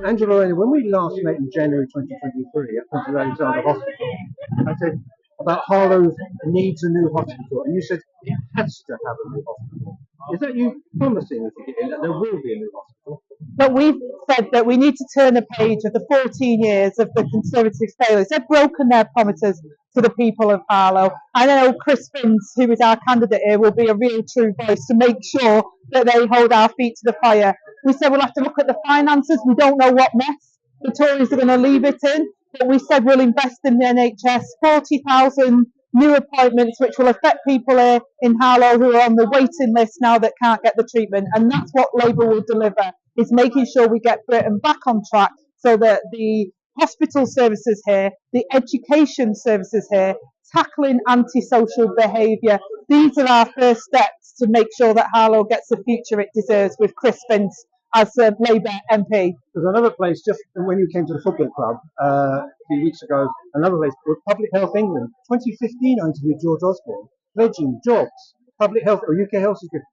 Angela Rayner, when we last met in January 2023 at Princess Alexandra Hospital, I said about Harlow needs a new hospital, and you said it has to have a new hospital. Is that you promising if you get in that there will be a new hospital? But we've said that we need to turn the page of the 14 years of the Conservative failures. They've broken their promises to the people of Harlow. I know Chris Finns, who is our candidate here, will be a real true voice to make sure that they hold our feet to the fire. We said we'll have to look at the finances. We don't know what mess the Tories are going to leave it in, but we said we'll invest in the NHS, 40,000 new appointments, which will affect people here in Harlow who are on the waiting list now that can't get the treatment. And that's what Labour will deliver, is making sure we get Britain back on track so that the hospital services here, the education services here, tackling antisocial behaviour, these are our first steps to make sure that Harlow gets the future it deserves with Chris Finns as a Labour MP. There's another place, just when you came to the football club a few weeks ago, another place called Public Health England. 2015, I interviewed George Osborne, pledging jobs, public health, or UK health security.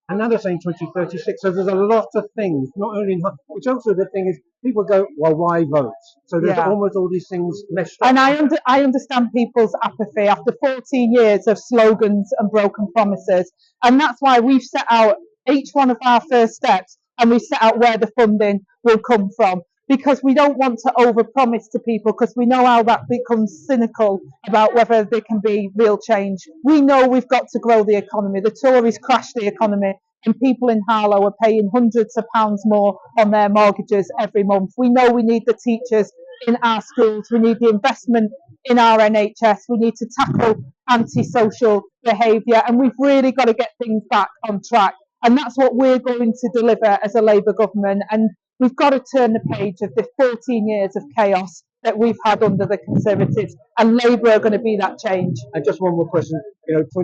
And now they're saying 2036. So there's a lot of things, not only in, which also the thing is, people go, well, why vote? So there's almost all these things meshed up. And I understand people's apathy after 14 years of slogans and broken promises. And that's why we've set out each one of our first steps, and we set out where the funding will come from, because we don't want to overpromise to people, because we know how that becomes cynical about whether there can be real change. We know we've got to grow the economy. The Tories crashed the economy, and people in Harlow are paying hundreds of pounds more on their mortgages every month. We know we need the teachers in our schools. We need the investment in our NHS. We need to tackle antisocial behaviour, and we've really got to get things back on track. And that's what we're going to deliver as a Labour government. And we've got to turn the page of the 14 years of chaos that we've had under the Conservatives, and Labour are going to be that change. And just one more question. 27%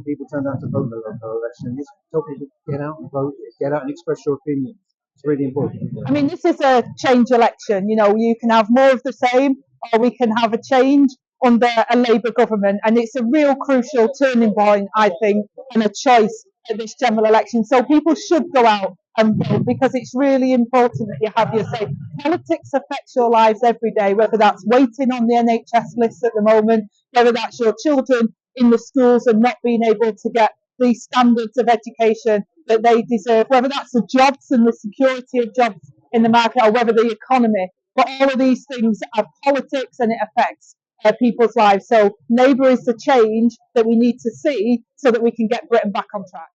people turned out to vote in the local election. Just tell people to get out and vote, get out and express your opinion. It's really important. I mean, this is a change election. You can have more of the same, or we can have a change under a Labour government. And it's a real crucial turning point, I think, and a choice at this general election. So people should go out and vote, because it's really important that you have your say. Politics affects your lives every day, whether that's waiting on the NHS list at the moment, whether that's your children in the schools and not being able to get the standards of education that they deserve, whether that's the jobs and the security of jobs in the market, or whether the economy. But all of these things are politics, and it affects people's lives. So Labour is the change that we need to see so that we can get Britain back on track.